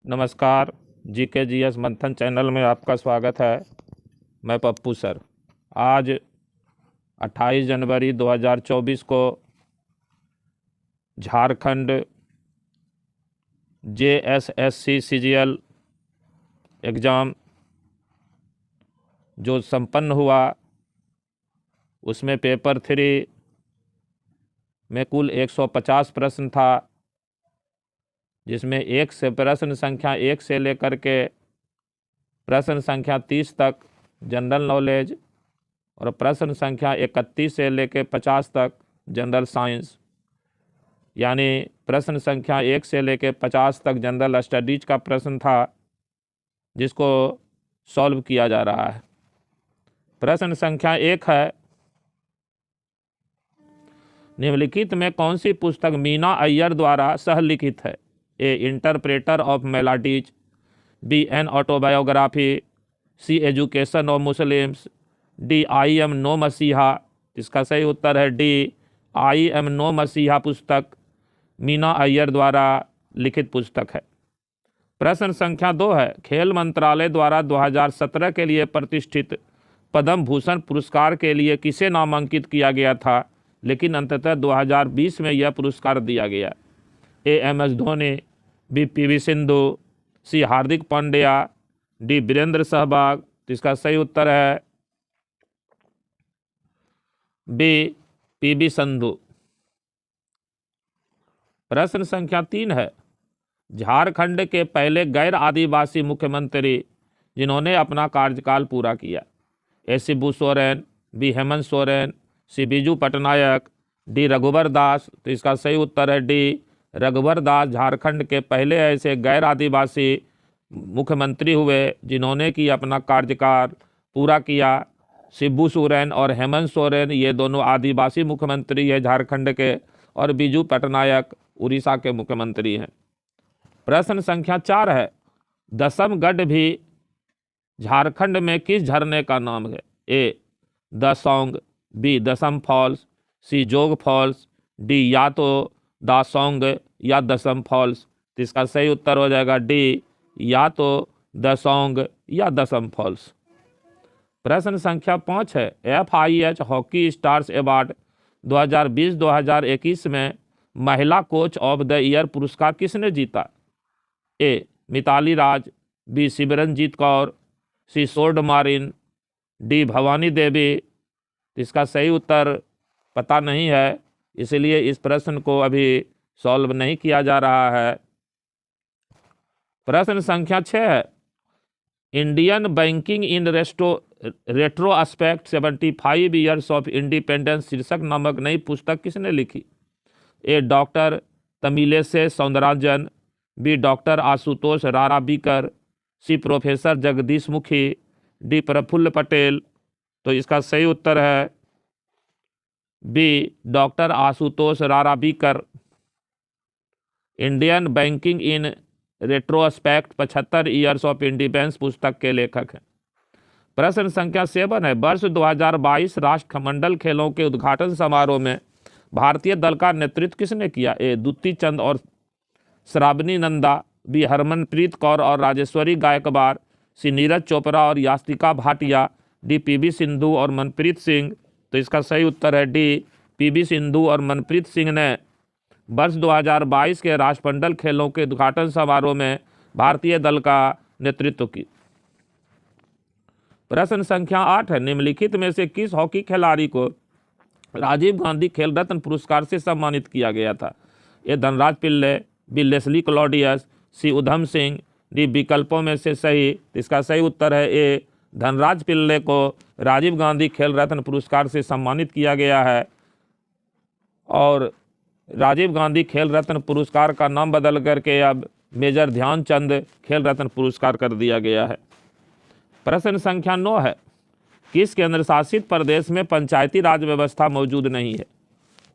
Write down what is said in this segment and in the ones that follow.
नमस्कार। GKGS मंथन channel में आपका स्वागत है। मैं पप्पू सर। आज 28 जनवरी 2024 को झारखंड JSSC CGL एग्ज़ाम जो संपन्न हुआ, उसमें पेपर 3 में कुल 150 प्रश्न था, जिसमें प्रश्न संख्या 1 से लेकर के प्रश्न संख्या 30 तक जनरल नॉलेज और प्रश्न संख्या 31 से लेकर 50 तक जनरल साइंस, यानी प्रश्न संख्या 1 से लेकर 50 तक जनरल स्टडीज का प्रश्न था, जिसको सॉल्व किया जा रहा है। प्रश्न संख्या 1 है, निम्नलिखित में कौन सी पुस्तक मीना अय्यर द्वारा सहलिखित है? A interpreter of melodies, B an autobiography, C education of Muslims, D I am no messiah. इसका सही उत्तर है डी आई एम नो मसीहा पुस्तक मीना अय्यर द्वारा लिखित पुस्तक है। प्रश्न संख्या 2 है, खेल मंत्रालय द्वारा 2017 के लिए प्रतिष्ठित पद्म भूषण पुरस्कार के लिए किसे नामांकित किया गया था, लेकिन अंततः 2020 में यह पुरस्कार दिया गया? A MS Dhoni, B PV Sindhu, C Hardik Pandya, D Virender Sehwag. इसका सही उत्तर है बी PV सिंधु। प्रश्न संख्या 3 है, झारखंड के पहले गैर आदिवासी मुख्यमंत्री जिन्होंने अपना कार्यकाल पूरा किया? ए शिबू सोरेन, बी हेमंत सोरेन, सी बिजू पटनायक, डी रघुवर दास। तो इसका सही उत्तर है डी रघुवर दास झारखंड के पहले ऐसे गैर आदिवासी मुख्यमंत्री हुए जिन्होंने कि अपना कार्यकाल पूरा किया। शिबू सोरेन और हेमंत सोरेन ये दोनों आदिवासी मुख्यमंत्री है झारखंड के, और बिजू पटनायक उड़ीसा के मुख्यमंत्री हैं। प्रश्न संख्या 4 है, दसमगढ़ भी झारखंड में किस झरने का नाम है? ए दसोंग, बी दसम फॉल्स, सी जोग फॉल्स, डी या तो दासोंग या दसम फॉल्स। तो इसका सही उत्तर हो जाएगा डी या तो दसोंग या दसम फॉल्स। प्रश्न संख्या 5 है, FIH हॉकी स्टार्स अवार्ड 2020-2021 में महिला कोच ऑफ द ईयर पुरस्कार किसने जीता? ए मिताली राज, बी सिमरनजीत कौर, सी sword Marin, D Bhavani Devi. इसका सही उत्तर पता नहीं है, इसलिए इस प्रश्न को अभी सॉल्व नहीं किया जा रहा है। प्रश्न संख्या 6 है, Indian banking in retrospect 75 years of independence शीर्षक नामक नई पुस्तक किसने लिखी? A doctor Tamilisai Soundararajan, B doctor Ashutosh Raravikar, C professor Jagdish Mukhi, D Praful Patel. तो इसका सही उत्तर है B doctor Ashutosh Raravikar. Indian banking in retrospect 75 years of independence पुस्तक के लेखक हैं। प्रश्न संख्या 7 है, वर्ष 2022 राष्ट्रमंडल खेलों के उद्घाटन समारोह में भारतीय दल का नेतृत्व किसने किया? ए दुती चंद और श्रावणी नंदा, बी हरमनप्रीत कौर और राजेश्वरी गायकवाड़, सी नीरज चोपड़ा और यास्तिका भाटिया, डी PV सिंधु और मनप्रीत सिंह। तो इसका सही उत्तर है डी PV सिंधु और मनप्रीत सिंह ने वर्ष 2022 के राष्ट्रमंडल खेलों के उद्घाटन समारोह में भारतीय दल का नेतृत्व की। प्रश्न संख्या 8 है, निम्नलिखित में से किस हॉकी खिलाड़ी को राजीव गांधी खेल रत्न पुरस्कार से सम्मानित किया गया था? ए Dhanraj Pillay, B Leslie Claudius, सी उधम सिंह, डी विकल्पों में से सही। इसका सही उत्तर है ए धनराज पिल्ले को राजीव गांधी खेल रत्न पुरस्कार से सम्मानित किया गया है, और राजीव गांधी खेल रत्न पुरस्कार का नाम बदल करके अब मेजर ध्यानचंद खेल रत्न पुरस्कार कर दिया गया है। प्रश्न संख्या 9 है, किस केंद्र शासित प्रदेश में पंचायती राज व्यवस्था मौजूद नहीं है?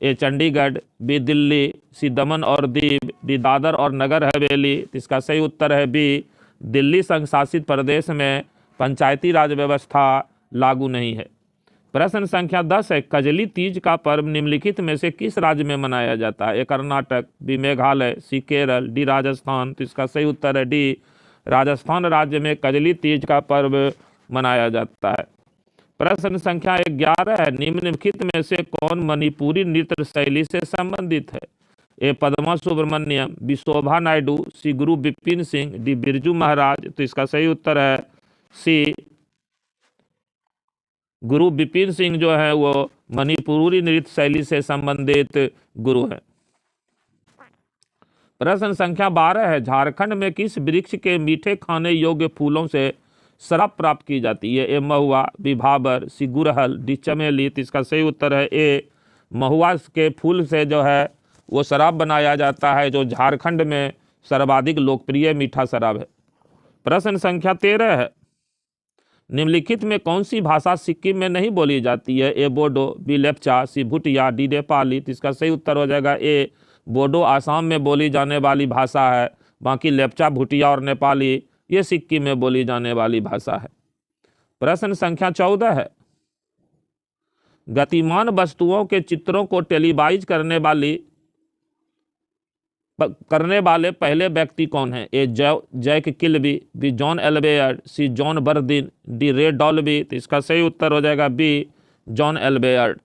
ए चंडीगढ़, बी दिल्ली, सी दमन और दीव, डी दादर और नगर हवेली। इसका सही उत्तर है बी दिल्ली संघ शासित प्रदेश में पंचायती राज व्यवस्था लागू नहीं है। प्रश्न संख्या 10 है, कजली तीज का पर्व निम्नलिखित में से किस राज्य में मनाया जाता है? ए कर्नाटक, बी मेघालय, सी केरल, डी राजस्थान। तो इसका सही उत्तर है डी, राजस्थान राज्य में कजली तीज का पर्व मनाया जाता है। प्रश्न संख्या 11 है, निम्नलिखित में से कौन मणिपुरी नृत्य शैली से संबंधित है? ए पद्मा सुब्रमण्यम, बी शोभा नायडू, सी गुरु बिपिन सिंह, डी बिरजू महाराज। तो इसका सही उत्तर है सी, गुरु बिपिन सिंह जो है वो मणिपुरी नृत्य शैली से संबंधित गुरु है। प्रश्न संख्या 12 है, झारखंड में किस वृक्ष के मीठे खाने योग्य फूलों से शराब प्राप्त की जाती है? ए महुआ, बी भाबर, सी गुड़हल, डी चमेली। तो इसका सही उत्तर है ए, महुआ के फूल से जो है वो शराब बनाया जाता है, जो झारखंड में सर्वाधिक लोकप्रिय मीठा शराब है। प्रश्न संख्या 13 है, निम्नलिखित में कौन सी भाषा सिक्किम में नहीं बोली जाती है? ए बोडो, बी लेप्चा, सी भूटिया, डी नेपाली। तो इसका सही उत्तर हो जाएगा ए, बोडो आसाम में बोली जाने वाली भाषा है, बाकी लेप्चा, भूटिया और नेपाली ये सिक्किम में बोली जाने वाली भाषा है। प्रश्न संख्या 14 है, गतिमान वस्तुओं के चित्रों को टेलीवाइज करने वाले पहले व्यक्ति कौन है? ए जैक किल्बी, बी जॉन एल्बेयर्ड, सी जॉन बर्दिन, डी रे डॉल्बी। तो इसका सही उत्तर हो जाएगा बी, जॉन एल्बेयर्ड।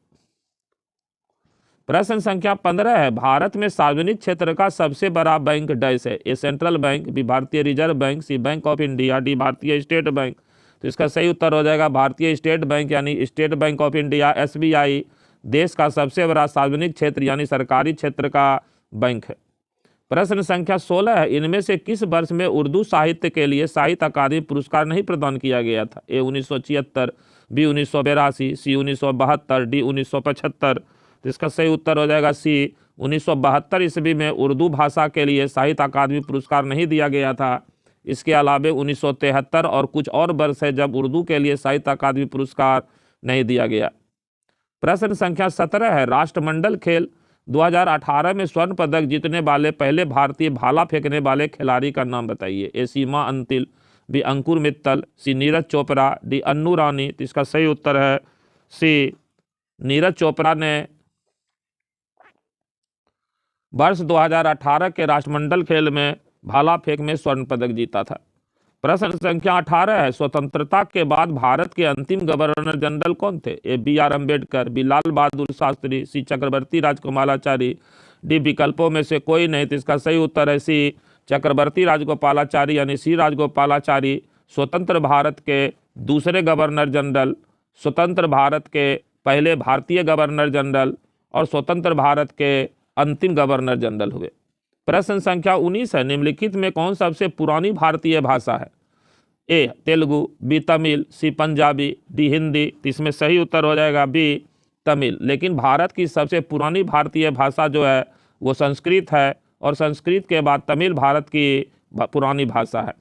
प्रश्न संख्या 15 है, भारत में सार्वजनिक क्षेत्र का सबसे बड़ा बैंक डैश है? ए सेंट्रल बैंक, बी भारतीय reserve bank, C bank of India, D भारतीय स्टेट बैंक। तो इसका सही उत्तर हो जाएगा भारतीय स्टेट बैंक यानी state bank of India, SBI देश का सबसे बड़ा सार्वजनिक क्षेत्र यानी सरकारी क्षेत्र का बैंक है। प्रश्न संख्या 16 है, इनमें से किस वर्ष में उर्दू साहित्य के लिए साहित्य अकादमी पुरस्कार नहीं प्रदान किया गया था? ए 1976, बी 1982, सी 1972, डी 1975। तो इसका सही उत्तर हो जाएगा सी, 1972 ईस्वी में उर्दू भाषा के लिए साहित्य अकादमी पुरस्कार नहीं दिया गया था। इसके अलावा 1973 और कुछ और वर्ष है जब उर्दू के लिए साहित्य अकादमी पुरस्कार नहीं दिया गया। प्रश्न संख्या 17 है, राष्ट्रमंडल खेल 2018 में स्वर्ण पदक जीतने वाले पहले भारतीय भाला फेंकने वाले खिलाड़ी का नाम बताइए? ए सीमा अंतिल, बी अंकुर मित्तल, सी नीरज चोपड़ा, डी अन्नू रानी। तो इसका सही उत्तर है सी, नीरज चोपड़ा ने वर्ष 2018 के राष्ट्रमंडल खेल में भाला फेंक में स्वर्ण पदक जीता था। प्रश्न संख्या 18 है, स्वतंत्रता के बाद भारत के अंतिम गवर्नर जनरल कौन थे? ए BR अम्बेडकर, बी लाल बहादुर शास्त्री, सी चक्रवर्ती राजगोपालाचारी, डी विकल्पों में से कोई नहीं। तो इसका सही उत्तर है सी, चक्रवर्ती राजगोपालाचारी यानी सी राजगोपालाचारी स्वतंत्र भारत के दूसरे गवर्नर जनरल, स्वतंत्र भारत के पहले भारतीय गवर्नर जनरल और स्वतंत्र भारत के अंतिम गवर्नर जनरल हुए। प्रश्न संख्या 19 है, निम्नलिखित में कौन सबसे पुरानी भारतीय भाषा है? ए तेलुगु, बी तमिल, सी पंजाबी, डी हिंदी। तो इसमें सही उत्तर हो जाएगा बी तमिल। लेकिन भारत की सबसे पुरानी भारतीय भाषा जो है वो संस्कृत है और संस्कृत के बाद तमिल भारत की पुरानी भाषा है।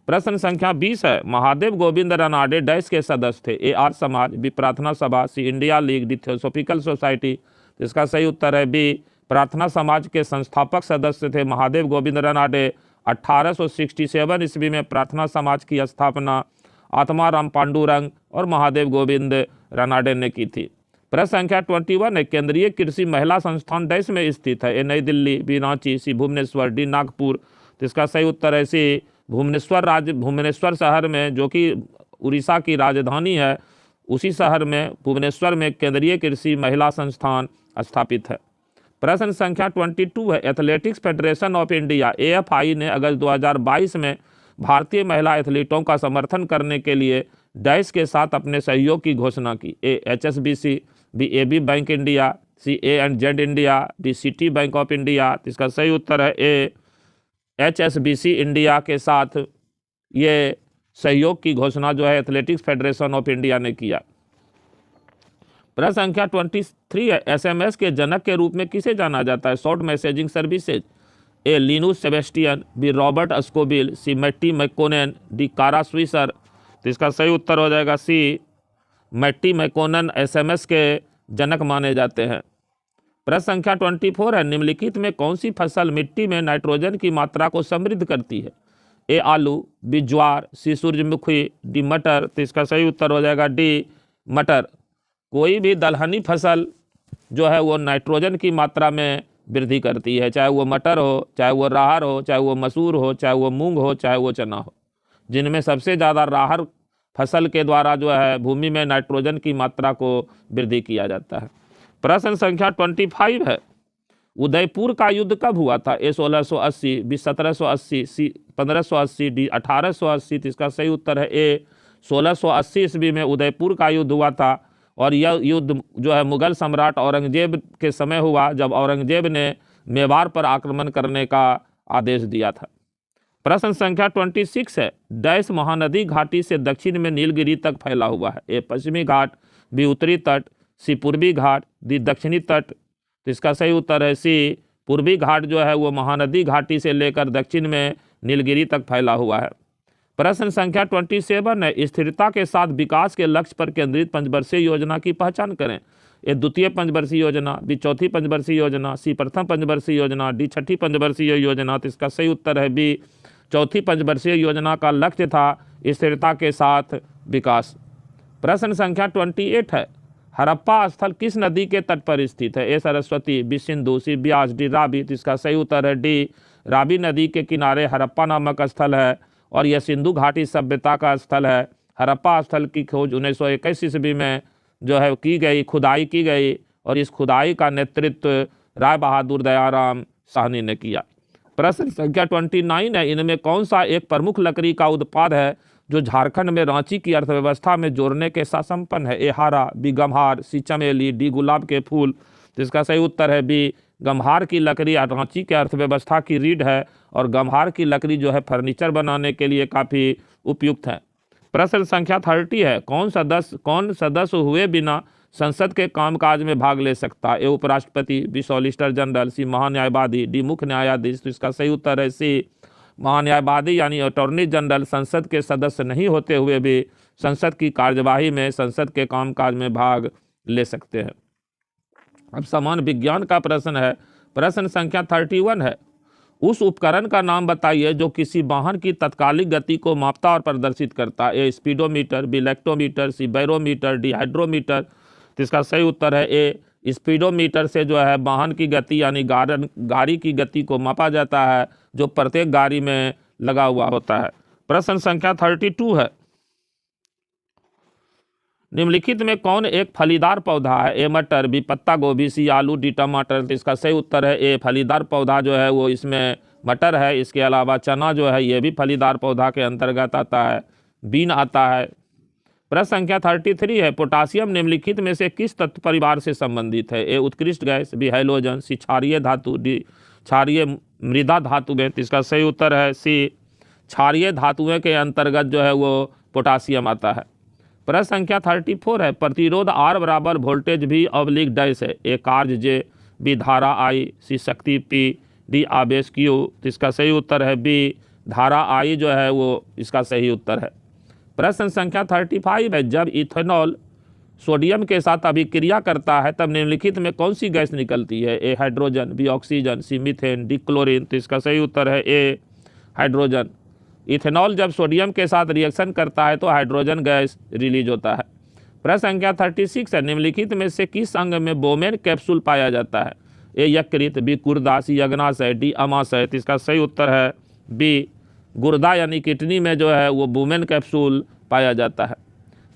प्रश्न संख्या 20 है, महादेव गोविंद रनाडे डैश के सदस्य थे? ए Arya Samaj, B Prarthana Sabha, C India League, D theosophical society. तो इसका सही उत्तर है बी, प्रार्थना समाज के संस्थापक सदस्य थे महादेव गोविंद रनाडे। 1867 ईस्वी में प्रार्थना समाज की स्थापना आत्माराम पांडुरंग और महादेव गोविंद रनाडे ने की थी। प्रश्न संख्या 21 है, केंद्रीय कृषि महिला संस्थान डैश में स्थित है? ए नई दिल्ली, बी रांची, सी भुवनेश्वर, डी नागपुर। तो इसका सही उत्तर है सी, भुवनेश्वर शहर में, जो कि उड़ीसा की राजधानी है, उसी शहर में भुवनेश्वर में केंद्रीय कृषि महिला संस्थान स्थापित है। प्रश्न संख्या 22 है, athletics federation of India AFI ने अगस्त 2022 में भारतीय महिला एथलीटों का समर्थन करने के लिए डैश के साथ अपने सहयोग की घोषणा की? A HSBC, B AB bank India, C A&Z India, D city bank of India. इसका सही उत्तर है ए, HSBC इंडिया के साथ ये सहयोग की घोषणा जो है एथलेटिक्स फेडरेशन ऑफ इंडिया ने किया। प्रश्न संख्या 23 है, SMS के जनक के रूप में किसे जाना जाता है? Short messaging services. A Linus Sebastian, B Robert Askobil, C Matti Makkonen, D Kara Swisher. तो इसका सही उत्तर हो जाएगा सी, मैट्टी मैकोनेन SMS के जनक माने जाते हैं। प्रश्न संख्या 24 है, निम्नलिखित में कौन सी फसल मिट्टी में नाइट्रोजन की मात्रा को समृद्ध करती है? ए आलू, बी ज्वार, सी सूरजमुखी, डी मटर। तो इसका सही उत्तर हो जाएगा डी मटर। कोई भी दलहनी फसल जो है वो नाइट्रोजन की मात्रा में वृद्धि करती है, चाहे वो मटर हो, चाहे वो राहर हो, चाहे वो मसूर हो, चाहे वो मूंग हो, चाहे वो चना हो, जिनमें सबसे ज़्यादा राहर फसल के द्वारा जो है भूमि में नाइट्रोजन की मात्रा को वृद्धि किया जाता है। प्रश्न संख्या 25 है, उदयपुर का युद्ध कब हुआ था? ए 1680, बी 1780, सी 1580, डी 1880। तो इसका सही उत्तर है ए 1680 ईस्वी में उदयपुर का युद्ध हुआ था, और यह युद्ध जो है मुगल सम्राट औरंगजेब के समय हुआ, जब औरंगजेब ने मेवाड़ पर आक्रमण करने का आदेश दिया था। प्रश्न संख्या 26 है, डैश महानदी घाटी से दक्षिण में नीलगिरी तक फैला हुआ है? ए पश्चिमी घाट, बी उत्तरी तट, सी पूर्वी घाट, डी दक्षिणी तट। तो इसका सही उत्तर है सी पूर्वी घाट जो है वो महानदी घाटी से लेकर दक्षिण में नीलगिरी तक फैला हुआ है। प्रश्न संख्या 27 है, स्थिरता के साथ विकास के लक्ष्य पर केंद्रित पंचवर्षीय योजना की पहचान करें। ए द्वितीय पंचवर्षीय योजना, बी चौथी पंचवर्षीय योजना, सी प्रथम पंचवर्षीय योजना, डी छठी पंचवर्षीय योजना। तो इसका सही उत्तर है बी चौथी पंचवर्षीय योजना का लक्ष्य था स्थिरता के साथ विकास। प्रश्न संख्या 28 है, हड़प्पा स्थल किस नदी के तट पर स्थित है? ए सरस्वती, बी सिंधु, सी ब्यास, डी रावी। तो इसका सही उत्तर है डी रावी नदी के किनारे हड़प्पा नामक स्थल है, और यह सिंधु घाटी सभ्यता का स्थल है। हड़प्पा स्थल की खोज 1921 ईस्वी में जो है की गई, खुदाई की गई, और इस खुदाई का नेतृत्व राय बहादुर दयाराम साहनी ने किया। प्रश्न संख्या 29 है, इनमें कौन सा एक प्रमुख लकड़ी का उत्पाद है जो झारखंड में रांची की अर्थव्यवस्था में जोड़ने के साथ संपन्न है? ए हारा, बी गम्हार, सी चमेली, डी गुलाब के फूल। जिसका सही उत्तर है बी गम्हार की लकड़ी रांची के अर्थव्यवस्था की रीढ़ है, और गम्हार की लकड़ी जो है फर्नीचर बनाने के लिए काफ़ी उपयुक्त है। प्रश्न संख्या 30 है, कौन सदस्य हुए बिना संसद के कामकाज में भाग ले सकता? ए उपराष्ट्रपति, बी सॉलिसिटर जनरल, सी महान्यायवादी, डी मुख्य न्यायाधीश। तो इसका सही उत्तर है सी महान्यायवादी, यानी अटॉर्नी जनरल संसद के सदस्य नहीं होते हुए भी संसद की कार्यवाही में, संसद के कामकाज में भाग ले सकते हैं। अब समान विज्ञान का प्रश्न है। प्रश्न संख्या 31 है, उस उपकरण का नाम बताइए जो किसी वाहन की तत्कालिक गति को मापता और प्रदर्शित करता है। A speedometer, B lactometer, C barometer, D hydrometer. तो इसका सही उत्तर है ए स्पीडोमीटर से जो है वाहन की गति यानी गाड़ी की गति को मापा जाता है, जो प्रत्येक गाड़ी में लगा हुआ होता है। प्रश्न संख्या 32 है, निम्नलिखित में कौन एक फलीदार पौधा है? ए मटर, बी पत्ता गोभी, सी आलू, डी टमाटर। तो इसका सही उत्तर है ए फलीदार पौधा जो है वो इसमें मटर है। इसके अलावा चना जो है ये भी फलीदार पौधा के अंतर्गत आता है, बीन आता है। प्रश्न संख्या 33 है, पोटासियम निम्नलिखित में से किस तत्व परिवार से संबंधित है? ए उत्कृष्ट गैस, बी हैलोजन, सी क्षारीय धातु, डी क्षारीय मृदा धातु में। तो इसका सही उत्तर है सी क्षारीय धातुओं के अंतर्गत जो है वो पोटासियम आता है। प्रश्न संख्या 34 है, प्रतिरोध आर बराबर वोल्टेज भी अवलिक डैश है। ए कार्य जे, बी धारा आई, सी शक्ति पी, डी आवेश क्यू। तो इसका सही उत्तर है बी धारा आई जो है वो इसका सही उत्तर है। प्रश्न संख्या 35 है, जब इथेनॉल सोडियम के साथ अभिक्रिया करता है तब निम्नलिखित में कौन सी गैस निकलती है? ए हाइड्रोजन, बी ऑक्सीजन, सी मीथेन, डी क्लोरीन। तो इसका सही उत्तर है ए हाइड्रोजन। इथेनॉल जब सोडियम के साथ रिएक्शन करता है तो हाइड्रोजन गैस रिलीज होता है। प्रश्न संख्या 36 है, निम्नलिखित में से किस अंग में बोमेन कैप्सूल पाया जाता है? ए यकृत, बी गुर्दा, सी अग्नाशय, डी अमाशय। तो इसका सही उत्तर है बी गुर्दा यानी किडनी में जो है वो बोमेन कैप्सूल पाया जाता है।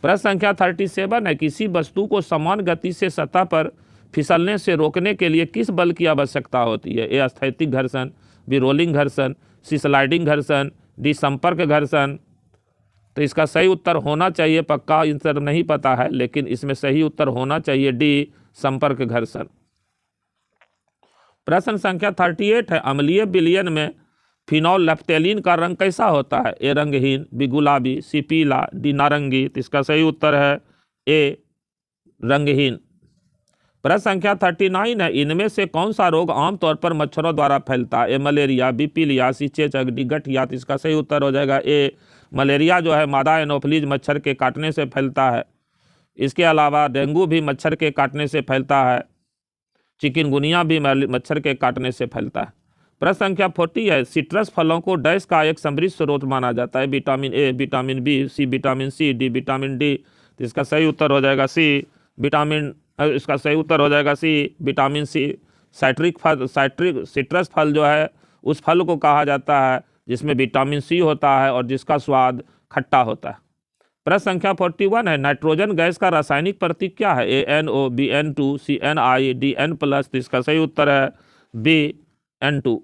प्रश्न संख्या 37 है, किसी वस्तु को समान गति से सतह पर फिसलने से रोकने के लिए किस बल की आवश्यकता होती है? ए स्थैतिक घर्षण, बी रोलिंग घर्षण, सी स्लाइडिंग घर्षण, डी संपर्क घर्षण। तो इसका सही उत्तर होना चाहिए, पक्का आंसर नहीं पता है लेकिन इसमें सही उत्तर होना चाहिए डी संपर्क घर्षण। प्रश्न संख्या 38 है, अम्लीय विलयन में फिनॉल नफ्थैलीन का रंग कैसा होता है? ए रंगहीन, बी गुलाबी, सी पीला, डी नारंगी। तो इसका सही उत्तर है ए रंगहीन। प्रश्न संख्या 39 है, इनमें से कौन सा रोग आमतौर पर मच्छरों द्वारा फैलता है? ए मलेरिया, बी पीलिया, सी चेचक, डी गठिया। तो इसका सही उत्तर हो जाएगा ए मलेरिया जो है मादा एनोफिलीज मच्छर के काटने से फैलता है। इसके अलावा डेंगू भी मच्छर के काटने से फैलता है, चिकनगुनिया भी मच्छर के काटने से फैलता है। प्रश्न संख्या 40 है, सिट्रस फलों को डैश का एक समृद्ध स्रोत माना जाता है? Vitamin A, vitamin B, C vitamin C, D vitamin D. तो इसका सही उत्तर हो जाएगा सी विटामिन, इसका सही उत्तर हो जाएगा सी विटामिन सी। सिट्रस फल जो है उस फल को कहा जाता है जिसमें विटामिन सी होता है और जिसका स्वाद खट्टा होता है। प्रश्न संख्या 41 है, नाइट्रोजन गैस का रासायनिक प्रतीक क्या है? ANO, BN2, CNI, DN+। तो इसका सही उत्तर है BN2।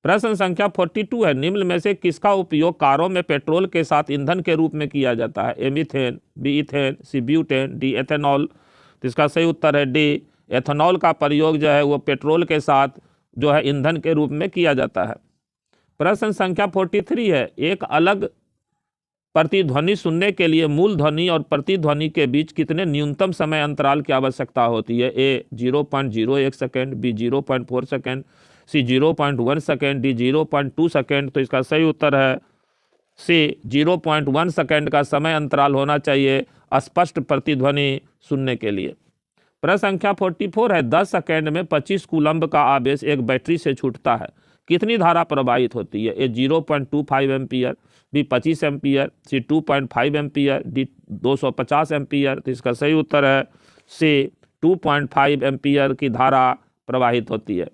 प्रश्न संख्या 42 है, निम्न में से किसका उपयोग कारों में पेट्रोल के साथ ईंधन के रूप में किया जाता है? A methane, B ethane, C butane, D ethanol. तो इसका सही उत्तर है D एथेनॉल का प्रयोग जो है वो पेट्रोल के साथ जो है ईंधन के रूप में किया जाता है। प्रश्न संख्या 43 है, एक अलग प्रतिध्वनि सुनने के लिए मूल ध्वनि और प्रतिध्वनि के बीच कितने न्यूनतम समय अंतराल की आवश्यकता होती है? A 0.01 second, B 0.4 second, C 0.1 second, D 0.2 second. तो इसका सही उत्तर है C 0.1 सेकेंड का समय अंतराल होना चाहिए स्पष्ट प्रतिध्वनि सुनने के लिए। प्रश्न संख्या 44 है, 10 सेकेंड में 25 कूलम्ब का आवेश एक बैटरी से छूटता है, कितनी धारा प्रवाहित होती है? A 0.25 ampere, B 25 ampere, C 2.5 ampere, D 250 ampere. तो इसका सही उत्तर है C 2.5 एम्पियर की धारा प्रवाहित होती है।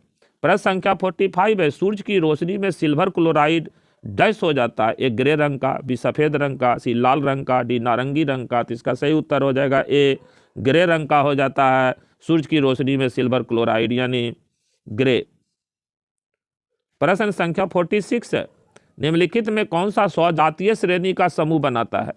प्रश्न संख्या 45 है, सूर्य की रोशनी में सिल्वर क्लोराइड डैश हो जाता है, एक ग्रे रंग का, B सफ़ेद रंग का, C लाल रंग का, D नारंगी रंग का। तो इसका सही उत्तर हो जाएगा A ग्रे रंग का हो जाता है सूर्य की रोशनी में सिल्वर क्लोराइड यानी ग्रे। प्रश्न संख्या 46 है, निम्नलिखित में कौन सा स्वजातीय श्रेणी का समूह बनाता है?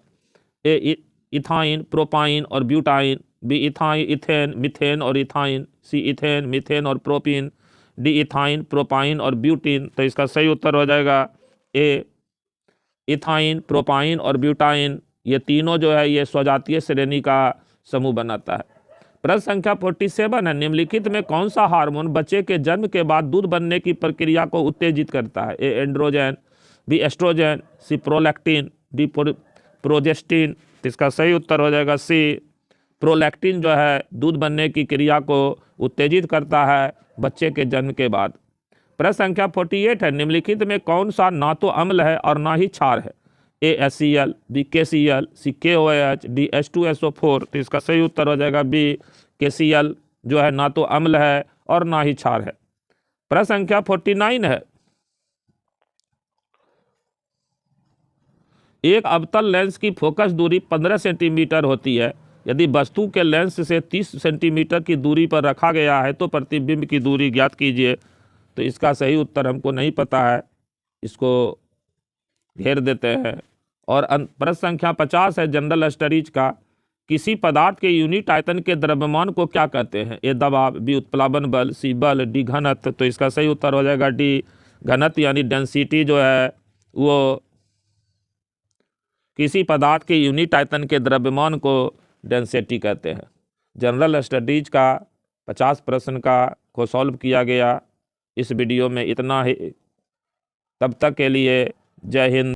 A इथाइन, प्रोपाइन और ब्यूटाइन, B इथेन, मीथेन और इथाइन, C इथेन, मीथेन और प्रोपीन, D इथाइन, प्रोपाइन और ब्यूटीन। तो इसका सही उत्तर हो जाएगा A इथाइन, प्रोपाइन और ब्यूटाइन। ये तीनों जो है ये स्वजातीय श्रेणी का समूह बनाता है। प्रश्न संख्या 47 है, निम्नलिखित में कौन सा हार्मोन बच्चे के जन्म के बाद दूध बनने की प्रक्रिया को उत्तेजित करता है? A androgen, B estrogen, C prolactin, D progestin. इसका सही उत्तर हो जाएगा C प्रोलैक्टिन जो है दूध बनने की क्रिया को उत्तेजित करता है बच्चे के जन्म के बाद। प्रश्न संख्या 48 है, निम्नलिखित में कौन सा ना तो अम्ल है और ना ही क्षार है? A HCl, B KCl, C KOH, D H2SO4। तो इसका सही उत्तर हो जाएगा B KCl जो है ना तो अम्ल है और ना ही क्षार है। प्रश्न संख्या 49 है, एक अवतल लेंस की फोकस दूरी 15 सेंटीमीटर होती है, यदि वस्तु के लेंस से 30 सेंटीमीटर की दूरी पर रखा गया है तो प्रतिबिंब की दूरी ज्ञात कीजिए। तो इसका सही उत्तर हमको नहीं पता है, इसको घेर देते हैं। और प्रश्न संख्या 50 है, जनरल स्टडीज का, किसी पदार्थ के यूनिट आयतन के द्रव्यमान को क्या कहते हैं? A दबाव, B उत्प्लावन बल, C बल, D घनत्व। तो इसका सही उत्तर हो जाएगा D घनत्व यानी डेंसिटी जो है वो किसी पदार्थ के यूनिट आयतन के द्रव्यमान को डेंसिटी कहते हैं। जनरल स्टडीज का 50 प्रश्न को सॉल्व किया गया इस वीडियो में, इतना ही। तब तक के लिए जय हिंद।